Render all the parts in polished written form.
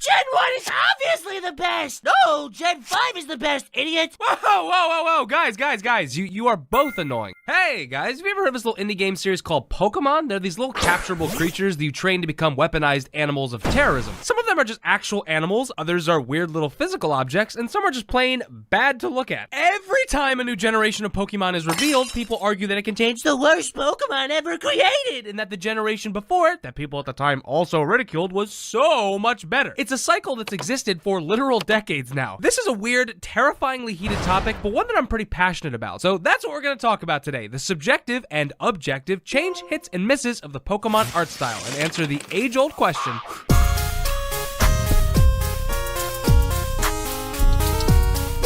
Gen 1 is obviously the best! No, Gen 5 is the best, idiot! Whoa, guys, you are both annoying. Hey, guys, have you ever heard of this little indie game series called Pokémon? They're these little capturable creatures that you train to become weaponized animals of terrorism. Some of them are just actual animals, others are weird little physical objects, and some are just plain bad to look at. Every time a new generation of Pokémon is revealed, people argue that it contains the worst Pokémon ever created, and that the generation before it, that people at the time also ridiculed, was so much better. It's a cycle that's existed for literal decades now. This is a weird, terrifyingly heated topic, but one that I'm pretty passionate about. So that's what we're going to talk about today. The subjective and objective change, hits, and misses of the Pokemon art style, and answer the age-old question,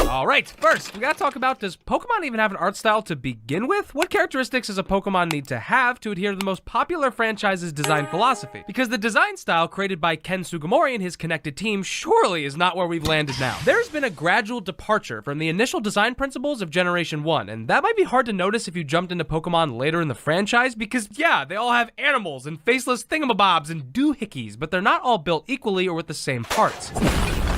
Alright, first, we gotta talk about, does Pokemon even have an art style to begin with? What characteristics does a Pokemon need to have to adhere to the most popular franchise's design philosophy? Because the design style created by Ken Sugimori and his connected team surely is not where we've landed now. There's been a gradual departure from the initial design principles of Generation 1, and that might be hard to notice if you jumped into Pokemon later in the franchise, because yeah, they all have animals and faceless thingamabobs and doohickeys, but they're not all built equally or with the same parts.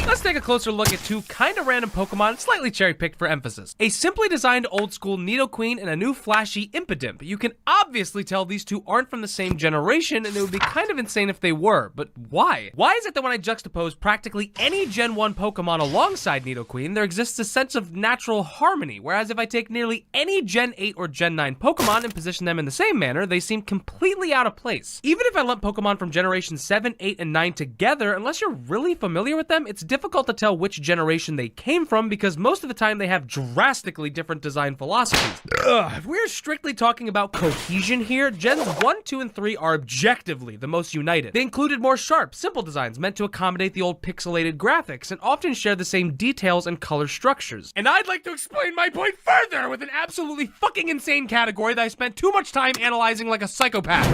Let's take a closer look at two kinda random Pokemon, slightly cherry-picked for emphasis. A simply designed old-school Nidoqueen and a new flashy Impidimp. You can obviously tell these two aren't from the same generation, and it would be kind of insane if they were, but why? Why is it that when I juxtapose practically any Gen 1 Pokemon alongside Nidoqueen, there exists a sense of natural harmony, whereas if I take nearly any Gen 8 or Gen 9 Pokemon and position them in the same manner, they seem completely out of place. Even if I lump Pokemon from Generation 7, 8, and 9 together, unless you're really familiar with them, it's difficult to tell which generation they came from because most of the time they have drastically different design philosophies. If we're strictly talking about cohesion here, Gens 1, 2, and 3 are objectively the most united. They included more sharp, simple designs meant to accommodate the old pixelated graphics and often share the same details and color structures. And I'd like to explain my point further with an absolutely fucking insane category that I spent too much time analyzing like a psychopath.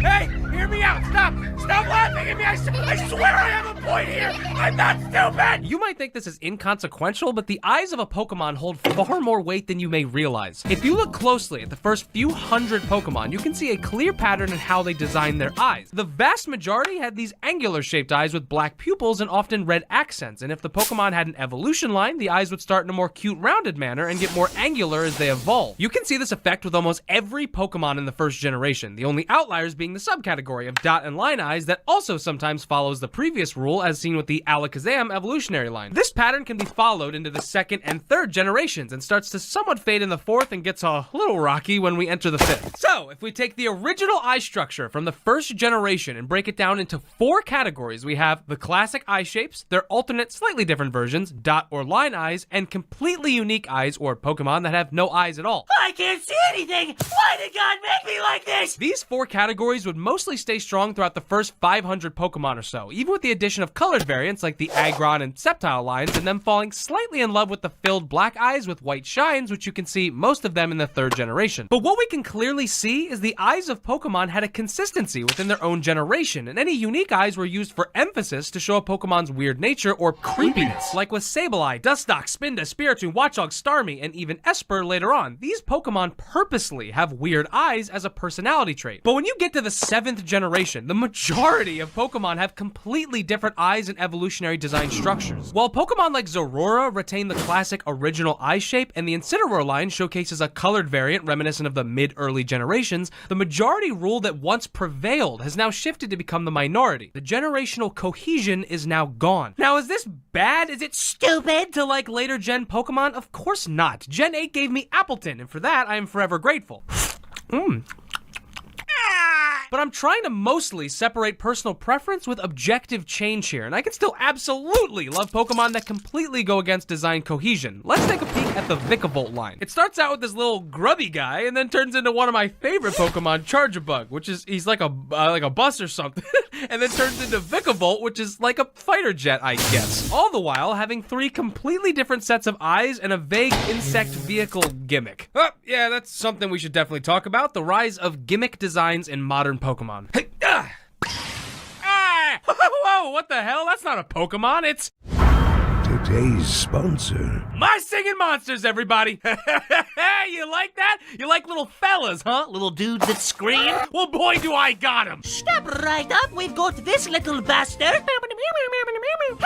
Hey, hear me out, stop laughing at me, I swear I have a point here, I'm not stupid! You might think this is inconsequential, but the eyes of a Pokemon hold far more weight than you may realize. If you look closely at the first few hundred Pokemon, you can see a clear pattern in how they designed their eyes. The vast majority had these angular-shaped eyes with black pupils and often red accents, and if the Pokemon had an evolution line, the eyes would start in a more cute rounded manner and get more angular as they evolve. You can see this effect with almost every Pokemon in the first generation, the only outliers being the subcategory of dot and line eyes that also sometimes follows the previous rule as seen with the Alakazam evolutionary line. This pattern can be followed into the second and third generations and starts to somewhat fade in the fourth and gets a little rocky when we enter the fifth. So, if we take the original eye structure from the first generation and break it down into 4 categories, we have the classic eye shapes, their alternate slightly different versions, dot or line eyes, and completely unique eyes or Pokemon that have no eyes at all. I can't see anything! Why did God make me like this? These 4 categories would mostly stay strong throughout the first 500 Pokemon or so, even with the addition of colored variants like the Aggron and Sceptile lines, and them falling slightly in love with the filled black eyes with white shines, which you can see most of them in the 3rd generation. But what we can clearly see is the eyes of Pokemon had a consistency within their own generation, and any unique eyes were used for emphasis to show a Pokemon's weird nature or creepiness, like with Sableye, Dustox, Spinda, Spiritomb, Watchog, Starmie, and even Esper later on. These Pokemon purposely have weird eyes as a personality trait. But when you get to the 7th generation, the majority of Pokemon have completely different eyes and evolutionary design structures. While Pokemon like Zorora retain the classic original eye shape and the Incineroar line showcases a colored variant reminiscent of the mid-early generations, the majority rule that once prevailed has now shifted to become the minority. The generational cohesion is now gone. Now, is this bad? Is it stupid to like later gen Pokemon? Of course not. Gen 8 gave me Appleton, and for that, I am forever grateful. But I'm trying to mostly separate personal preference with objective change here, and I can still absolutely love Pokemon that completely go against design cohesion. Let's take a peek at the Vikavolt line. It starts out with this little grubby guy, and then turns into one of my favorite Pokemon, Charjabug, which is, he's like a bus or something, and then turns into Vikavolt, which is like a fighter jet, I guess. All the while having 3 completely different sets of eyes and a vague insect vehicle gimmick. Oh, yeah, that's something we should definitely talk about, the rise of gimmick designs in modern Pokemon. Hey, Whoa, what the hell? That's not a Pokemon, it's... Today's sponsor. My singing monsters, everybody. You like that? You like little fellas, huh? Little dudes that scream. Well, boy, do I got 'em. Step right up, we've got this little bastard.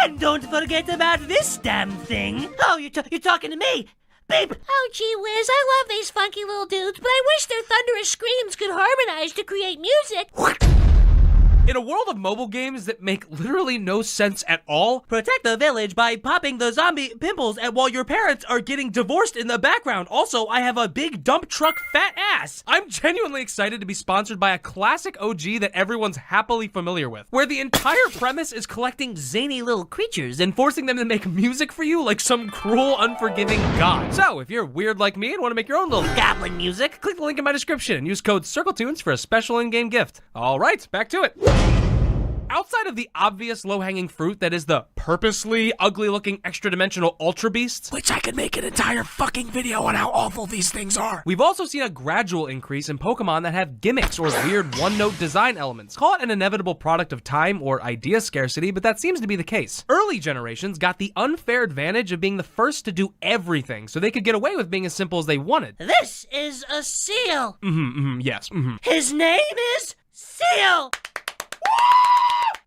And don't forget about this damn thing. Oh, you're talking to me. Babe. Oh, gee whiz, I love these funky little dudes, but I wish their thunderous screams could harmonize to create music. In a world of mobile games that make literally no sense at all, Protect the village by popping the zombie pimples and while your parents are getting divorced in the background. Also, I have a big dump truck fat ass. I'm genuinely excited to be sponsored by a classic OG that everyone's happily familiar with, where the entire premise is collecting zany little creatures and forcing them to make music for you like some cruel, unforgiving god. So, if you're weird like me and want to make your own little Goblin music. click the link in my description and use code CircleTunes for a special in-game gift. All right, back to it. Outside of the obvious low-hanging fruit that is the purposely ugly-looking extra-dimensional Ultra Beasts, Which I could make an entire fucking video on how awful these things are. we've also seen a gradual increase in Pokemon that have gimmicks or weird one-note design elements. Call it an inevitable product of time or idea scarcity, but that seems to be the case. Early generations got the unfair advantage of being the first to do everything, so they could get away with being as simple as they wanted. This is a seal. Yes. His name is Seal.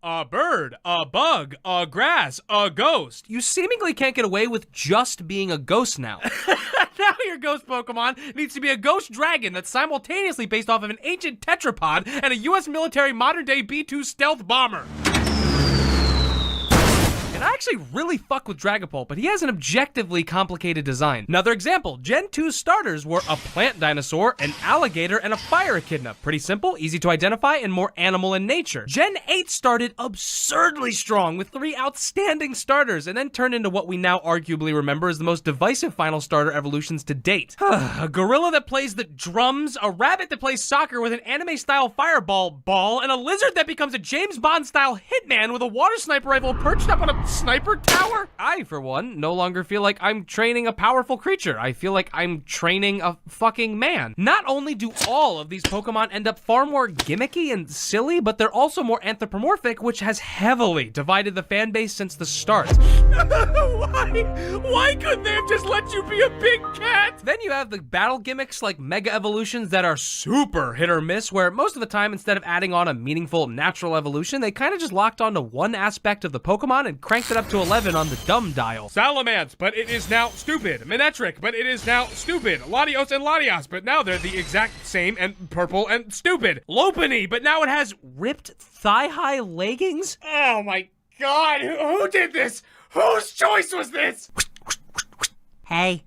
A bird, a bug, a grass, a ghost. You seemingly can't get away with just being a ghost now. Now your ghost Pokemon needs to be a ghost dragon that's simultaneously based off of an ancient tetrapod and a US military modern-day B-2 stealth bomber. And I actually really fuck with Dragapult, but he has an objectively complicated design. Another example, Gen 2's starters were a plant dinosaur, an alligator, and a fire echidna. Pretty simple, easy to identify, and more animal in nature. Gen 8 started absurdly strong with 3 outstanding starters, and then turned into what we now arguably remember as the most divisive final starter evolutions to date. A gorilla that plays the drums, a rabbit that plays soccer with an anime-style fireball ball, and a lizard that becomes a James Bond-style hitman with a water sniper rifle perched up on a sniper tower? I, for one, no longer feel like I'm training a powerful creature. I feel like I'm training a fucking man. Not only do all of these Pokemon end up far more gimmicky and silly, but they're also more anthropomorphic, which has heavily divided the fan base since the start. Why couldn't they have just let you be a big cat? Then you have the battle gimmicks like Mega Evolutions that are super hit or miss, where most of the time, instead of adding on a meaningful natural evolution, they kind of just locked onto one aspect of the Pokemon and cranked it up to 11 on the dumb dial. Salamence, but it is now stupid. Manectric, but it is now stupid. Latios and Latias, but now they're the exact same and purple and stupid. Lopunny, but now it has ripped thigh-high leggings? Oh my god, who did this? Whose choice was this? Hey.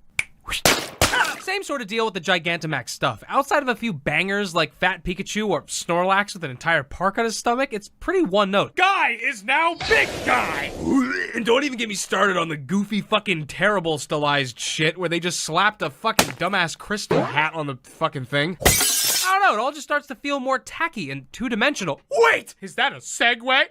Same sort of deal with the Gigantamax stuff. Outside of a few bangers like Fat Pikachu or Snorlax with an entire park on his stomach, it's pretty one note. Guy is now big guy! And don't even get me started on the goofy fucking terrible stylized shit where they just slapped a fucking dumbass crystal hat on the fucking thing. I don't know, it all just starts to feel more tacky and two-dimensional. Wait! Is that a segue?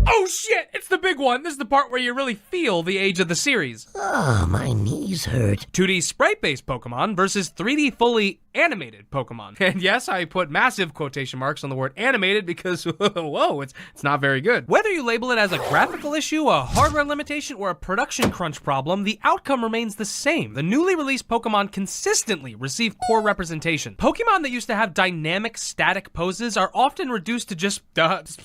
Oh shit, it's the big one. This is the part where you really feel the age of the series. Oh, my knees hurt. 2D sprite-based Pokemon versus 3D fully animated Pokemon. And yes, I put massive quotation marks on the word animated because, whoa, it's not very good. Whether you label it as a graphical issue, a hardware limitation, or a production crunch problem, the outcome remains the same. The newly released Pokemon consistently receive poor representation. Pokemon that used to have dynamic, static poses are often reduced to just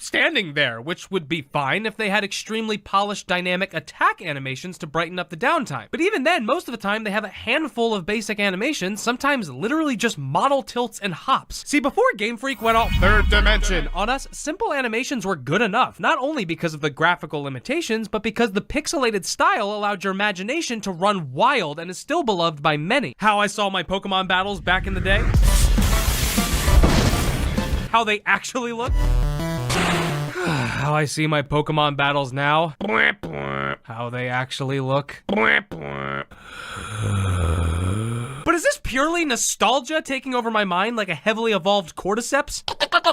standing there, which would be fine if they had extremely polished dynamic attack animations to brighten up the downtime. But even then, most of the time they have a handful of basic animations, sometimes literally just model tilts and hops. See, before Game Freak went all third dimension on us, simple animations were good enough, not only because of the graphical limitations, but because the pixelated style allowed your imagination to run wild and is still beloved by many. How I saw my Pokemon battles back in the day? How they actually look? How I see my Pokemon battles now? How they actually look? But is this purely nostalgia taking over my mind like a heavily evolved cordyceps?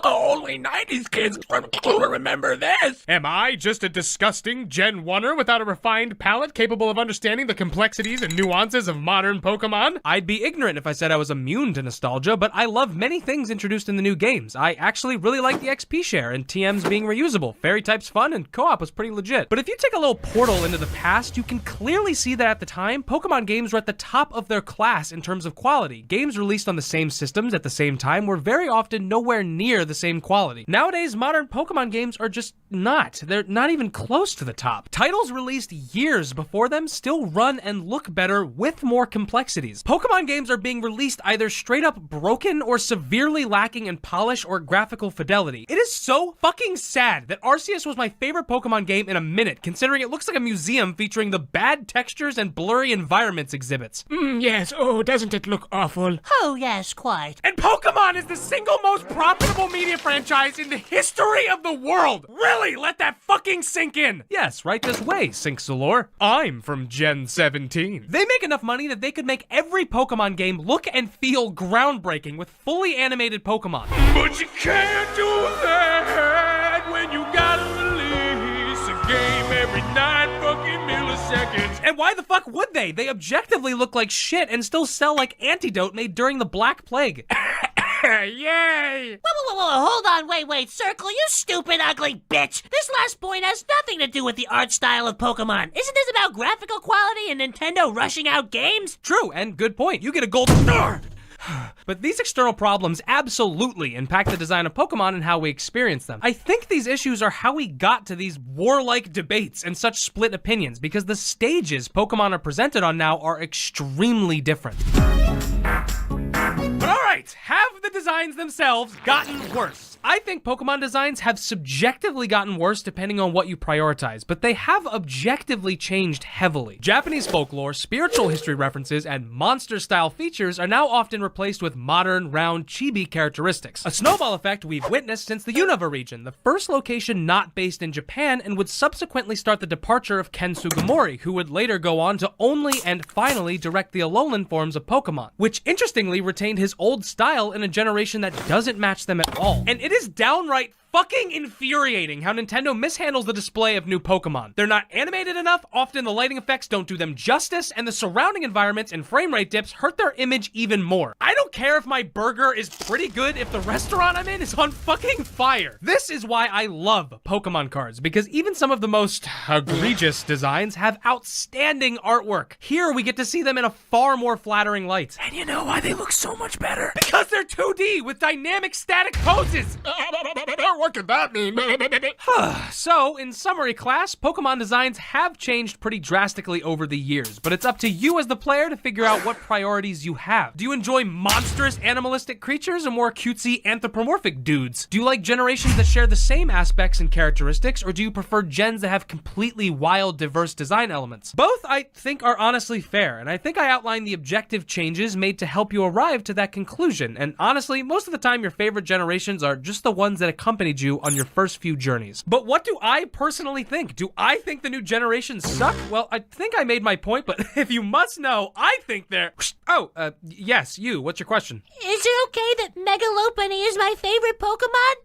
Only 90s kids remember this. Am I just a disgusting Gen 1er without a refined palate capable of understanding the complexities and nuances of modern Pokemon? I'd be ignorant if I said I was immune to nostalgia, but I love many things introduced in the new games. I actually really like the XP share and TMs being reusable. Fairy type's fun and co-op was pretty legit. But if you take a little portal into the past, you can clearly see that at the time, Pokemon games were at the top of their class in terms of quality. Games released on the same systems at the same time were very often nowhere near the same quality. Nowadays, modern Pokemon games are just not. They're not even close to the top. Titles released years before them still run and look better with more complexities. Pokemon games are being released either straight up broken or severely lacking in polish or graphical fidelity. It is so fucking sad that Arceus was my favorite Pokemon game in a minute, considering it looks like a museum featuring the bad textures and blurry environments exhibits. Yes, oh, doesn't it look awful? Oh, yes, quite. And Pokemon is the single most profitable media franchise in the history of the world! Really, let that fucking sink in! Yes, right this way, Sinxalor. I'm from Gen 17. They make enough money that they could make every Pokemon game look and feel groundbreaking with fully animated Pokemon. But you can't do that when you gotta release a game every 9 fucking milliseconds. And why the fuck would they? They objectively look like shit and still sell like antidote made during the Black Plague. Yay! Whoa, hold on, wait, Circle, you stupid, ugly bitch! This last point has nothing to do with the art style of Pokemon. Isn't this about graphical quality and Nintendo rushing out games? True, and good point. You get a gold star! But these external problems absolutely impact the design of Pokemon and how we experience them. I think these issues are how we got to these warlike debates and such split opinions, because the stages Pokemon are presented on now are extremely different. But alright, have the designs themselves gotten worse? I think Pokemon designs have subjectively gotten worse depending on what you prioritize, but they have objectively changed heavily. Japanese folklore, spiritual history references, and monster-style features are now often replaced with modern, round, chibi characteristics. A snowball effect we've witnessed since the Unova region, the first location not based in Japan, and would subsequently start the departure of Ken Sugimori, who would later go on to only and finally direct the Alolan forms of Pokemon, which interestingly retained his old style in a generation that doesn't match them at all. And it is downright fucking infuriating how Nintendo mishandles the display of new Pokemon. They're not animated enough, often the lighting effects don't do them justice, and the surrounding environments and frame rate dips hurt their image even more. I don't care if my burger is pretty good if the restaurant I'm in is on fucking fire. This is why I love Pokemon cards, because even some of the most egregious designs have outstanding artwork. Here we get to see them in a far more flattering light. And you know why they look so much better? Because they're 2D with dynamic static poses! What could that mean? So, in summary class, Pokemon designs have changed pretty drastically over the years, but it's up to you as the player to figure out what priorities you have. Do you enjoy monstrous animalistic creatures or more cutesy anthropomorphic dudes? Do you like generations that share the same aspects and characteristics, or do you prefer gens that have completely wild, diverse design elements? Both, I think, are honestly fair, and I think I outlined the objective changes made to help you arrive to that conclusion, and honestly, most of the time your favorite generations are just the ones that accompanied you on your first few journeys. But what do I personally think? Do I think the new generations suck? Well, I think I made my point, but if you must know, I think they're... Yes, you. What's your question? Is it okay that Mega Lopunny is my favorite Pokemon?